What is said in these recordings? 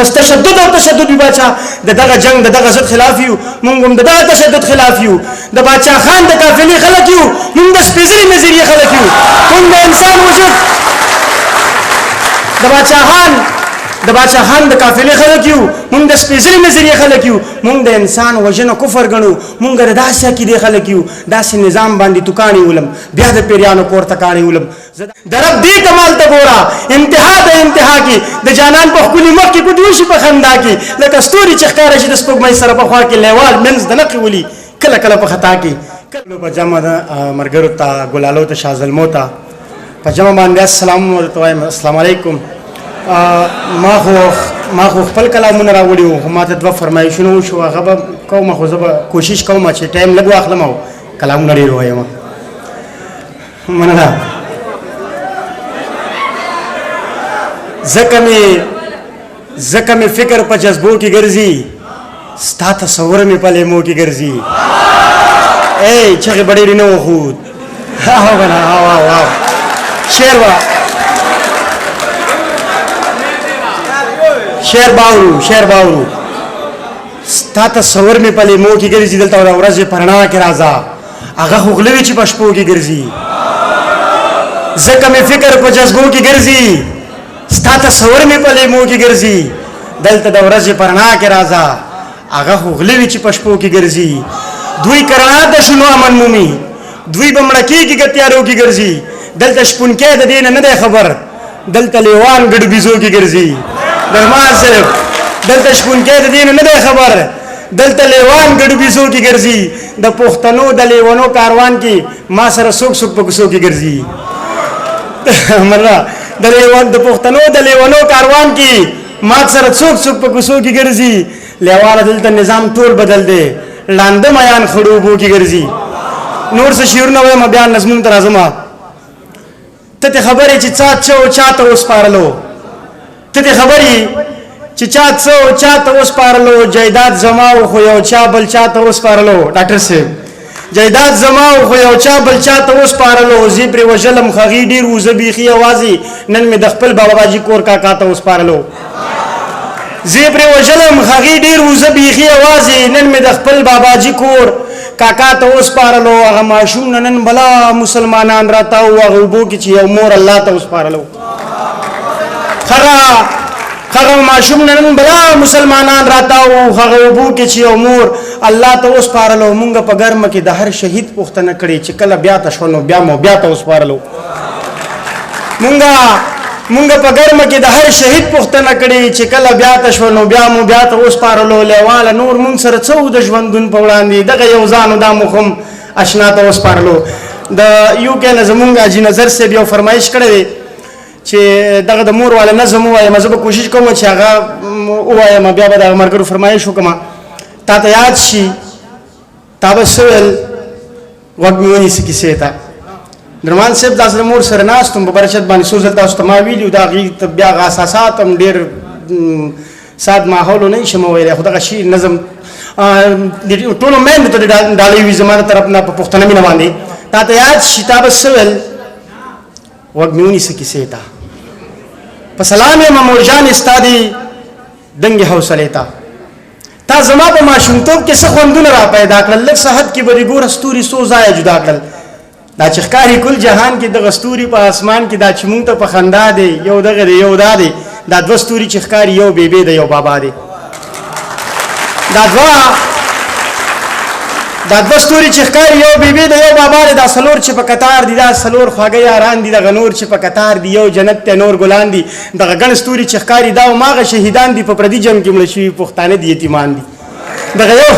بس تشدد او تشدد وی بچا دغه جنگ دغه ضد خلاف یو مونږ هم دغه تشدد خلاف یو د بادشاہ خان د قافلې خلک یو مونږ د سپېڅلي نظریه خلک یو مونږ د انسان وجود د بادشاہ خان د قافلې خلک یو مونږ د سپېڅلي نظریه خلک یو مونږ د انسان وژنه کفر ګڼو مونږ د داسې عقیدې خلک یو داسې نظام باندې توکاڼې ولم بیا د پیریانو پورته کاڼې ولم د رب دې کمال ته ګوره انتها د انتها کې د جانان په ښکلي مخ کې ګوتې وشي په خندا کې لکه ستوري چې ښکاره شي د سپوږمۍ سره په خوا کې لیوال منځ د نقې ولي کله کله په خطا کې په جمع د ملګرو ته ګلالو ته شاه زلمو ته په جمع باندې السلام ورته وایم السلام علیکم ما خو خپل کلامونه راوړي وو خو ما ته دوه فرمایشونه وشو هغه به کوم خو زه به کوشش کوم چې ټایم لږ واخلم او کلامونه ډېر ووایم مننه ځکه مې فکر په جذبو کې ګرځي ستا تصور مې په لیمو کې ګرځي ای چغې به ډېرې نه وخود شعر باورو ستا تصور مې په لیمو کې ګرځي دلته د ورځې په رڼا کې راځه هغه خو غله وي چې په شپو کې ګرځي ځکه مې فکر په جذبو کې ګرځي ستا تصور مې په لیمو کې ګرځي دلته د ورځې په رڼا کې راځه هغه خو غله وي چې په شپو کې ګرځي دوی کرنا د شنو امن مومي دوی به مړه کېږي که تیارو کې ګرځي دلته شپونکی د دې نه دی خبر دلته لیوان ګډ بیزو کې ګرځي درمان صاحب دلته شپونکی د دې نه دی خبر دلته لیوان ګډ بیزو کې ګرځي د پښتنو د لیوانو کاروان کې ما سره څوک په کوڅو کې ګرځي د پښتنو د لیوانو کاروان کې ما سره څوک په کوڅو کې ګرځي لیوانه دلته نظام ټول بدل دی لاندې میان خړوبو کې ګرځي نور څه شعرونه وایم بیا نظمونو ته راځم ته خبرې چې چاته وسپارلو ته خبرې چې چاته وسپارلو جایداد زما خو یو چا بل چاته وسپارلو ډاکټر صاحب جایداد زما خو یو چا بل چاته وسپارلو زی پر وجلم خغی ډیر وزه بیخي اوازي نن مې د خپل بابا باجی کور کاکا ته وسپارلو زی پر وجلم خغی ډیر وزه بیخي اوازي نن مې د خپل بابا جی کور کاکا ته وسپارلو هغه ماشوم نن بلا مسلمانان راته او هغه وبو کې چې یو مور الله ته وسپارلو هغه ماشوم نن بلا مسلمانان راته او هغه وبو کې چې یو مور الله ته وسپارلو مونږ په ګرم کې د هر شهید پوښتنه کړې چې کله بیا ته شونو بیا ته وسپارلو مونږ په ګرم کې د هر شهید پوښتنه کړې چې کله بیا ته شونو بیا ته وسپارلو لیواله نور مونږ سره څو د ژوندون په وړاندې دغه یو ځانو دا مخم اشنا ته وسپارلو د یو کې نه زمونږ اجي نظر سے یو فرمایش کړی چې دغه د مور والا نظم وایم زه به کوشش کوم چې هغه ووایم بیا به د ملګرو فرمایش وکړم تا ته یاد شي تا به سویل غوږ مې ونیسي کیسې ته درمان صاحب داسې د مور سره ناست وم په برکت باندې څو ځل تاسو ته ما ویلي د هغې بیا هغه اساسات هم ډېر سات ماحول نه شم ویلی خو دغه شي نظم ټولو میندو ته ډالۍ وي زما د طرف نه په پښتنه مینه باندې تا ته یاد شي تا به سویل غوږ مې ونیسه کیسې ته په سلام یم مورجانې ستا دې دنګې حوصلې ته تا زما په ماشومتوب کې څه خوندونه را پیدا کړل لږ صحت کې به دې ګوره ستوري څو ځایه جدا کړل دا چې ښکاري کل جهان کې دغه ستوري په اسمان کې دا چې مونږ ته په خندا دی یو دغه دی یو دا دی دا دوه ستوري چې ښکاري یو بیبی دی یو بابا دی دا دوه ستوري چې ښکاري یو بیبی دی یو بابا دی دا څلور چې په قطار دي دا څلور خواږه یاران دي دغه نور چې په قطار دي یو جنت ته نور ګلان دي دغه ګڼ ستوري چې ښکاري دا هماغه شهیدان دي په پردي جنګ کې مړه شوي پښتانه دي یتیمان دي دغه یو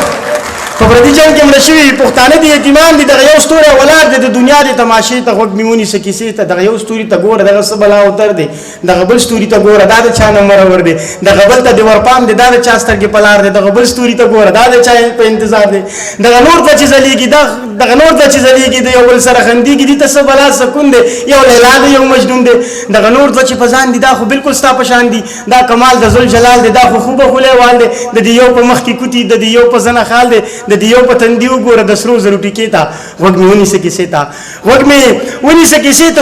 په پردي جنګ کې مړه شوي پښتانه دي یتیمان دي دغه یو ستوری اولاد دی د دنیا د تماشې ته غوږ مې ونیسه کیسې ته دغه یو ستوري ته ګوره دغه څه بلا اوتر دی دغه بل ستوري ته ګوره دا د چا نه مرور دی دغه بل ته د ورپام دی دا د چا سترګې په لار دی دغه بل ستوري ته ګوره دا د چا په انتظار دی دغه نور ته چې ځلیږي دغه نور ته چې ځلیږي د یو بل سره خندېږي دي ته څه بلا سکون دی یو لیلا دی یو مجنون دی دغه نور ته چې په ځان دي دا خو بالکل ستا په شان دي دا کمال د ذوالجلال دی دا خو خوبه خو لیوال دی د دې یو په مخ کې کوتي د دې یو په زنه خال دی د دیو پتندیو ګوره د سرو زرو ټیکې ته غوږ مې ونیسه کیسې ته غوږ مې ونیسه کیسې ته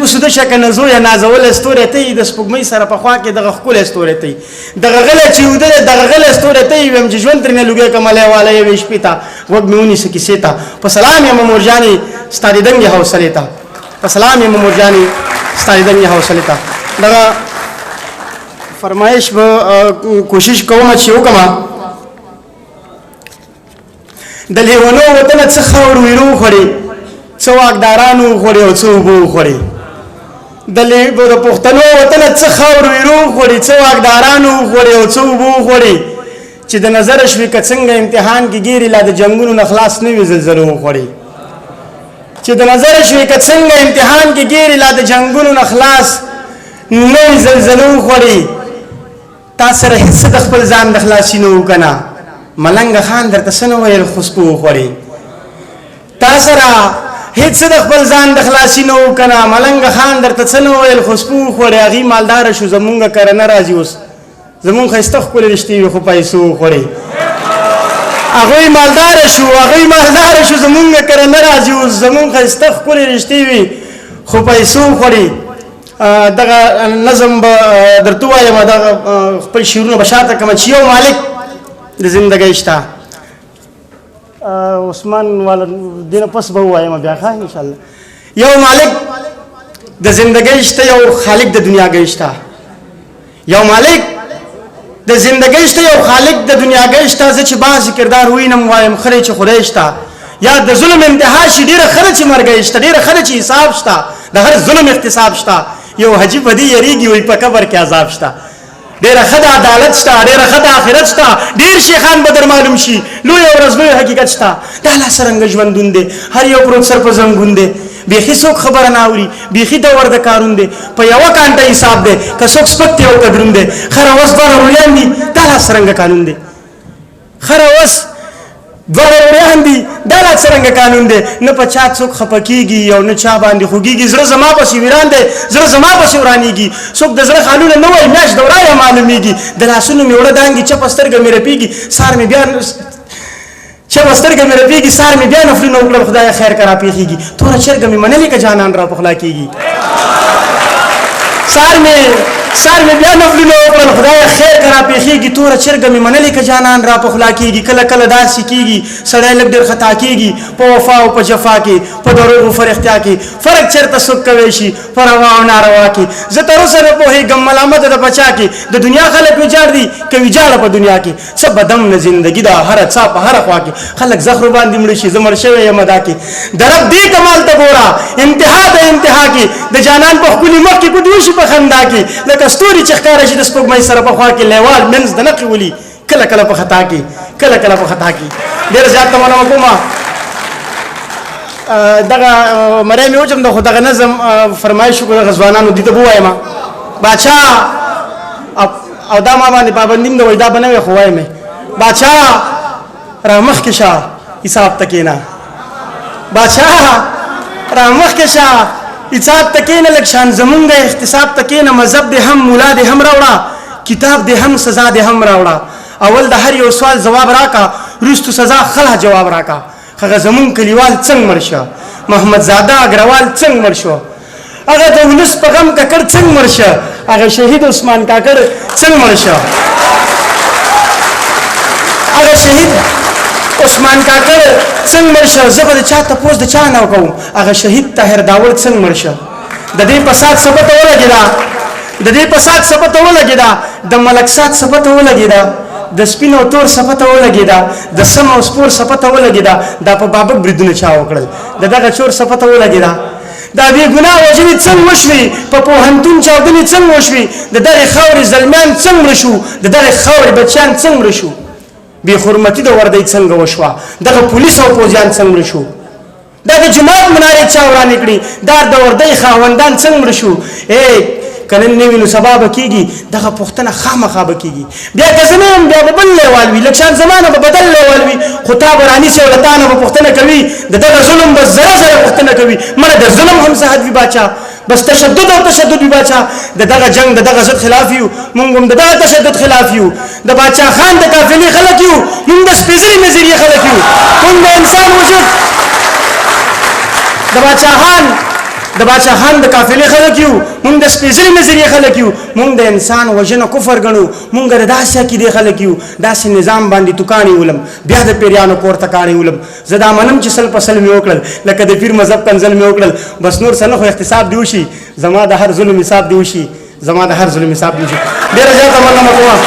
اوس د شکنه زویه نازولی ستوری ته یي د سپوږمۍ سره په خوا کې دغه ښکلی ستوری ته یي دغه غلی چې اوده دی دغه غلی ستوری ته یي ویم چې ژوند ترېنه لوګی کملی والی یوې شپې ته غوږ مې ونیسه کیسې ته په سلام یم مورجانې ستا د دنګې حوصلې ته په سلام یم مورجانې ستا د دنګې حوصلې ته دغه فرمایش به کوشش کوم چې وکړم د لیونو وطنه څه خاور ویرو وخوړې څه واکدارانو وخوړې او څه اوبه وخوړې د پښتنو وطنه څه خاور ویرو وخوړې څه واکدارانو وخوړې او څه اوبه وخوړې چې د نظره شوې که څنګه امتحان کې ګیرې لا د جنګونو نه خلاص نه وي زلزلو وخوړې چې د نظره شوې که څنګه امتحان کې ګیرې لا د جنګونو نه خلاص نه وي زلزلو وخوړې تا سره هېڅ د خپل ځان د خلاصي نه وکنه ملنګ خان درته څه نه ویل خوسپو وخوړې تا سره هېڅ د خپل ځان د خلاصي نه وکنه ملنګ خان درته څه نه ویل خوسپو وخوړې هغې مالداره شو زمونږ کره نه راځي اوس زمونږ ښایسته ښکلې رشتې وي خو پیسو وخوړې هغوی مالداره شو زمونږ کره نه راځي اوس زمونږ ښایسته ښکلې رشتې وي خو پیسو وخوړې دغه نظم به درته ووایم دغه خپل شعرونه به شاته کړم چې یو مالک د زندګۍ شته عثمان والا دې نه پس به ووایم بیا ښه انشاءالله یو مالک د زندګۍ شته یو خالق د دنیاګۍ شته یو مالک د زندګۍ شته یو خالق د دنیاګۍ شته زه چې بعض کردار وینم وایم خره چې خدای شته یا د ظلم انتها شي ډېره ښه چې مرګۍ شته ډېره ښه چې حساب شته د هر ظلم احتساب شته یو حجي په دې یریږي وایي په قبر کې عذاب شته ډېره ښه د عدالت شته ډېره ښه د آخرت شته ډېر شیخان به در معلوم شي لویه ورځ لوی حقیقت شته دا لا څرنګه ژوندون دی هر یو پروت سر په زنګون دی بیخي څوک خبره نه اوري بیخي دور د کارون دی په یوه کانټه حساب دی که څوک سپک دی او که دروند دی خره وس دوه وړیان دي دا لا څرنګه قانون دی خره وس دوه وړیان دي دا لا څرنګه قانون دی نه په چا څوک خفه کېږي او نه چا باندې خوږېږي زړه زما پسې ویران دی زړه زما پسې ورانېږي څوک د زړه خالونه نه وایي میاشت دوره یې معلومېږي د لاسونو مې وړه دانګي چپه سترګه مې رپېږي سار مې بیا چپه سترګه مې رپېږي سار مې بیا نفلونه وکړل خدایه خیر که راپېښېږي توره چرګه مې منلې که جانان را پخلا کېږي سار مې بیا نفلونه وکړل خدایه خیر که راپېښېږي توره چرګه مې منلې که جانان را پخلا کېږي کله کله داسې کېږي سړی لږ ډېر خطا کېږي په وفا او په جفا کې په دروغو فرښتیا کې فرق چېرته څوک کوی شي په روا او ناروا کې زه تر اوسه نه پوهېږم ملامته د بچا کې د دنیا خلک ویجاړ دي که ویجاړه په دنیا کې څه بدم نه زندګي ده هره څا په هره خوا کې خلک زخرو باندې مړه شي زه مړ شوی یم دا کې د رب دې کمال ته ګوره انتها د انتها کې د جانان په ښکلي مخ کې ګډ وشي په خندا کې لکه ستوري چې ښکاره شي د سپوږمۍ سره په خوا کې لیوال منځ د نقې ولي کله کله په خطا کې ډېر زیات مننه کوم دغه مری مې وچم د خو دغه نظم فرمایش وکړو دغه ځوانانو دې ته به ووایم باچا او دا ما باندې پابندي م ده وایي دا به نه وی خو وایم باچا را مخکې شه حساب ته کښېنه باچا را مخکې شه حساب ته کښېنه لږ شان زمونږ د احتساب ته کښېنه مذهب دې هم ملا دې هم راوړه کتاب دې هم سزا دې هم راوړه اول د هر یو سوال جواب راکا وروستو سزا خلا جواب راکا هغه زمونږ کلیوال څنګه مړ شه محمد زاده اګروال څنګه مړ شو هغه د ولس په غم ککړ څنګه مړ شه هغه شهید عثمان کاکړ څنګه مړ شه هغه شهید عثمان کاکړ څنګه مړ شه زه به د چا تپوس د چا نه وکوم هغه شهید طاهر داول څنګه مړ شه د دې فساد څه پته ولګېده د دې فساد څه پته ولګېده د ملک ساد څه پته ولګېده د سپین او تور څه پته ولګېده د سم او سپور څه پته ولګېده دا په بابک بریدونه چا وکړل د دغه چور څه پته ولګېده دا بې ګناه وژنې څنګه وشوې په پوهنتون چاودنې څنګه وشوې د دغې خاورې زلمیان څنګه مړه شو د دغې خاورې بچیان څنګه مړه شو بې حرمتي د وردۍ څنګه وشوه دغه پولیس او پوځیان څنګه مړه شو دا د جومات منارې چا ورانې کړي دا د وردۍ خاوندان څنګه مړه شو که نن نه وي نو سبا به کېږي دغه پوښتنه خامخا به کېږي بیا که زه نه یم بیا به بل لیوال وي لږ شان زما نه به بدل لیوال وي خو تا به رانیسي او له تا نه به پوښتنه کوي د دغه ظلم به زره پوښتنه کوي مړه د ظلم هم زه حد وي باچا بس تشدد او تشدد بچا دغه جنگ دغه ضد خلاف یو مونږ هم دغه تشدد خلاف یو د باچا خان د قافلې خلک یو مونږ د سپېڅلي نظریې خلک یو مونږ د انسان وجود د باچا خان د قافلې خلک یو مونږ د سپېڅلي نظریې خلک یو مونږ د انسان وژنه کفر ګڼو مونږ د داسې عقیدې خلک یو داسې نظام باندې توکاڼې ولم بیا د پیریانو کور ته کاڼې ولم زه دا منم چې سل په سل مې وکړل لکه د پیر مذهب کنځل مې وکړل بس نور څه نه خو احتساب دې وشي زما د هر ظلم حساب دې وشي زما د هر ظلم حساب دې وشي ډېره زیاته مننه کوم